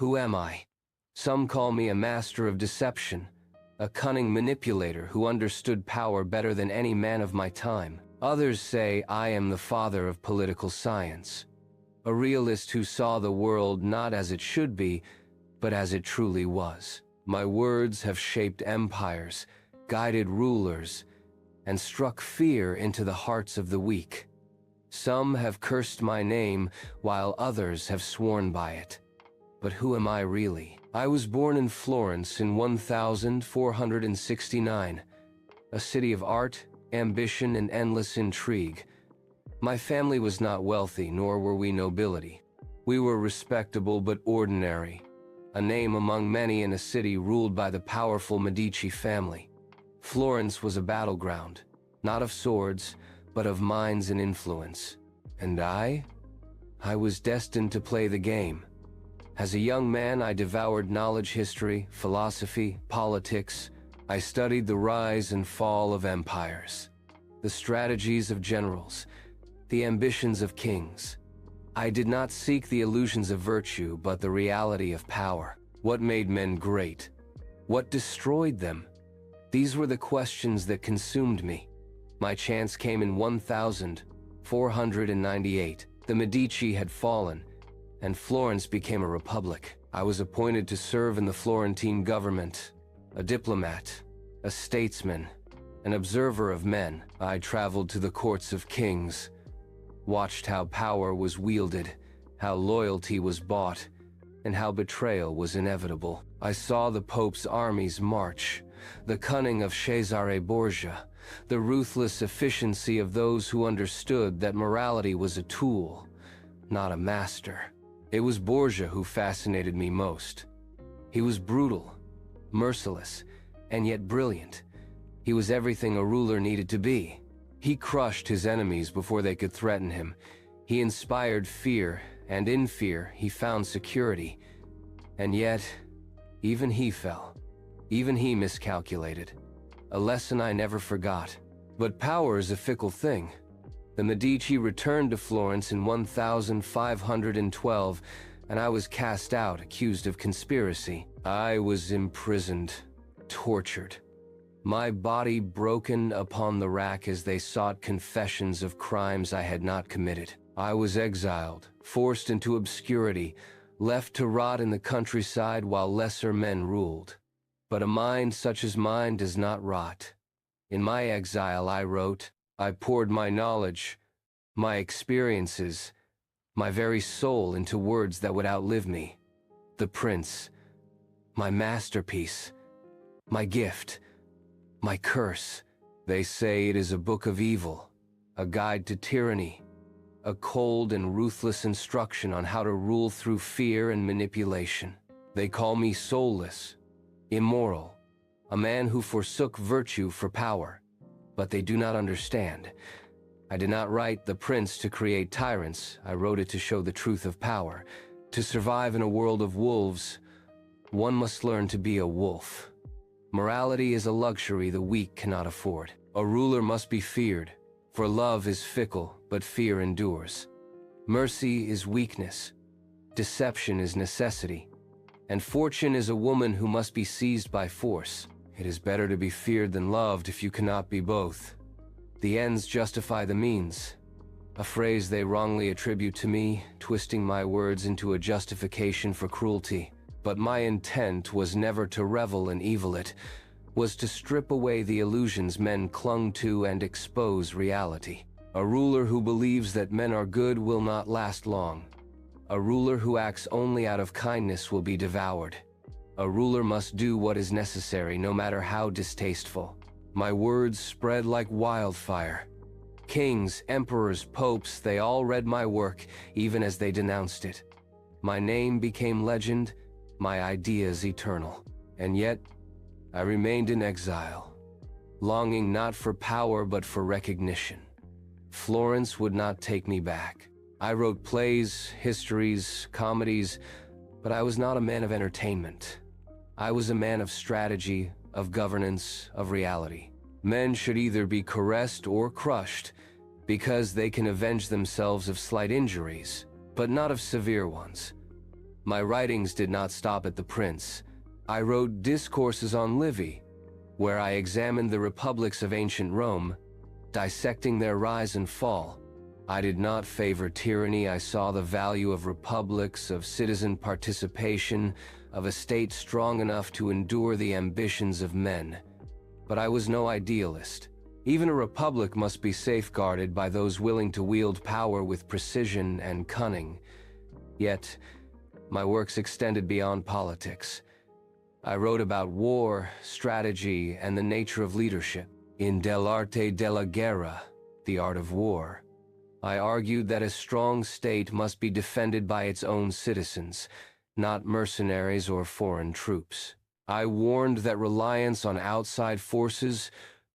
Who am I? Some call me a master of deception, a cunning manipulator who understood power better than any man of my time. Others say I am the father of political science, a realist who saw the world not as it should be, but as it truly was. My words have shaped empires, guided rulers, and struck fear into the hearts of the weak. Some have cursed my name, while others have sworn by it. But who am I really? I was born in Florence in 1469, a city of art, ambition, and endless intrigue. My family was not wealthy, nor were we nobility. We were respectable but ordinary, a name among many in a city ruled by the powerful Medici family. Florence was a battleground, not of swords, but of minds and influence. And I was destined to play the game. As a young man, I devoured knowledge, history, philosophy, politics. I studied the rise and fall of empires, the strategies of generals, the ambitions of kings. I did not seek the illusions of virtue, but the reality of power. What made men great? What destroyed them? These were the questions that consumed me. My chance came in 1498. The Medici had fallen, and Florence became a republic. I was appointed to serve in the Florentine government, a diplomat, a statesman, an observer of men. I traveled to the courts of kings, watched how power was wielded, how loyalty was bought, and how betrayal was inevitable. I saw the Pope's armies march, the cunning of Cesare Borgia, the ruthless efficiency of those who understood that morality was a tool, not a master. It was Borgia who fascinated me most. He was brutal, merciless, and yet brilliant. He was everything a ruler needed to be. He crushed his enemies before they could threaten him. He inspired fear, and in fear he found security. And yet, even he fell. Even he miscalculated. A lesson I never forgot. But power is a fickle thing. The Medici returned to Florence in 1512, and I was cast out, accused of conspiracy. I was imprisoned, tortured. My body broken upon the rack as they sought confessions of crimes I had not committed. I was exiled, forced into obscurity, left to rot in the countryside while lesser men ruled. But a mind such as mine does not rot. In my exile, I wrote. I poured my knowledge, my experiences, my very soul into words that would outlive me. The Prince, my masterpiece, my gift, my curse. They say it is a book of evil, a guide to tyranny, a cold and ruthless instruction on how to rule through fear and manipulation. They call me soulless, immoral, a man who forsook virtue for power. But they do not understand. I did not write The Prince to create tyrants. I wrote it to show the truth of power. To survive in a world of wolves, one must learn to be a wolf. Morality is a luxury the weak cannot afford. A ruler must be feared, for love is fickle, but fear endures. Mercy is weakness. Deception is necessity. And fortune is a woman who must be seized by force. It is better to be feared than loved if you cannot be both. The ends justify the means, a phrase they wrongly attribute to me, twisting my words into a justification for cruelty. But my intent was never to revel in evil. It was to strip away the illusions men clung to and expose reality. A ruler who believes that men are good will not last long. A ruler who acts only out of kindness will be devoured. A ruler must do what is necessary, no matter how distasteful. My words spread like wildfire. Kings, emperors, popes, they all read my work, even as they denounced it. My name became legend, my ideas eternal. And yet, I remained in exile, longing not for power but for recognition. Florence would not take me back. I wrote plays, histories, comedies, but I was not a man of entertainment. I was a man of strategy, of governance, of reality. Men should either be caressed or crushed, because they can avenge themselves of slight injuries, but not of severe ones. My writings did not stop at the prince. I wrote discourses on Livy, where I examined the republics of ancient Rome, dissecting their rise and fall. I did not favor tyranny. I saw the value of republics, of citizen participation, of a state strong enough to endure the ambitions of men. But I was no idealist. Even a republic must be safeguarded by those willing to wield power with precision and cunning. Yet, my works extended beyond politics. I wrote about war, strategy, and the nature of leadership. In Dell'arte della guerra, The Art of War, I argued that a strong state must be defended by its own citizens, not mercenaries or foreign troops. I warned that reliance on outside forces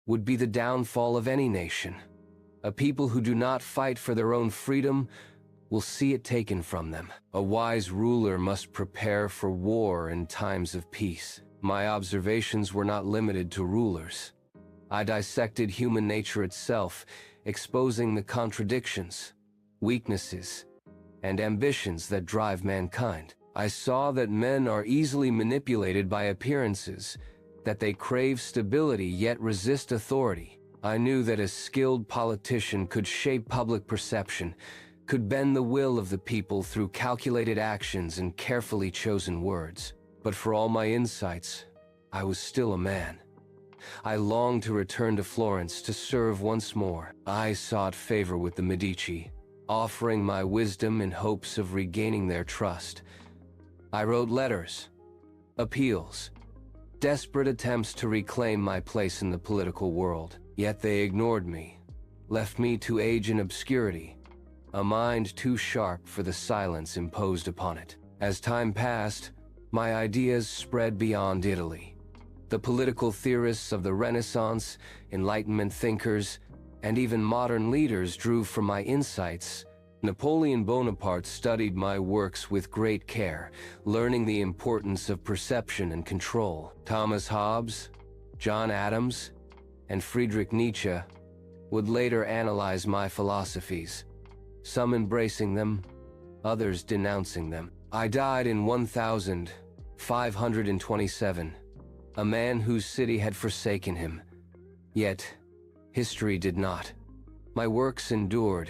would be the downfall of any nation. A people who do not fight for their own freedom will see it taken from them. A wise ruler must prepare for war in times of peace. My observations were not limited to rulers. I dissected human nature itself, exposing the contradictions, weaknesses, and ambitions that drive mankind. I saw that men are easily manipulated by appearances, that they crave stability yet resist authority. I knew that a skilled politician could shape public perception, could bend the will of the people through calculated actions and carefully chosen words. But for all my insights, I was still a man. I longed to return to Florence to serve once more. I sought favor with the Medici, offering my wisdom in hopes of regaining their trust. I wrote letters, appeals, desperate attempts to reclaim my place in the political world. Yet they ignored me, left me to age in obscurity, a mind too sharp for the silence imposed upon it. As time passed, my ideas spread beyond Italy. The political theorists of the Renaissance, Enlightenment thinkers, and even modern leaders drew from my insights. Napoleon Bonaparte studied my works with great care, learning the importance of perception and control. Thomas Hobbes, John Adams, and Friedrich Nietzsche would later analyze my philosophies, some embracing them, others denouncing them. I died in 1527, a man whose city had forsaken him. Yet, history did not. My works endured.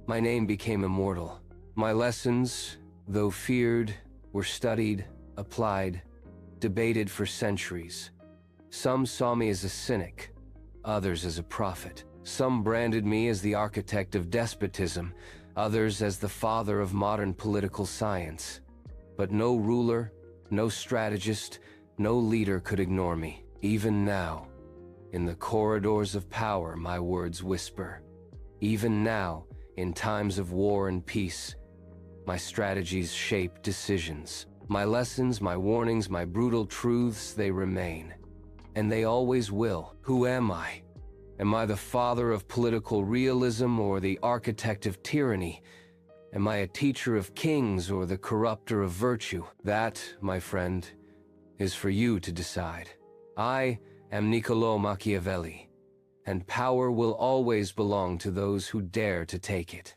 My name became immortal. My lessons, though feared, were studied, applied, debated for centuries. Some saw me as a cynic, others as a prophet. Some branded me as the architect of despotism, others as the father of modern political science. But no ruler, no strategist, no leader could ignore me. Even now, in the corridors of power, my words whisper. Even now, in times of war and peace, my strategies shape decisions. My lessons, my warnings, my brutal truths, they remain. And they always will. Who am I? Am I the father of political realism or the architect of tyranny? Am I a teacher of kings or the corrupter of virtue? That, my friend, is for you to decide. I am Niccolò Machiavelli, and power will always belong to those who dare to take it.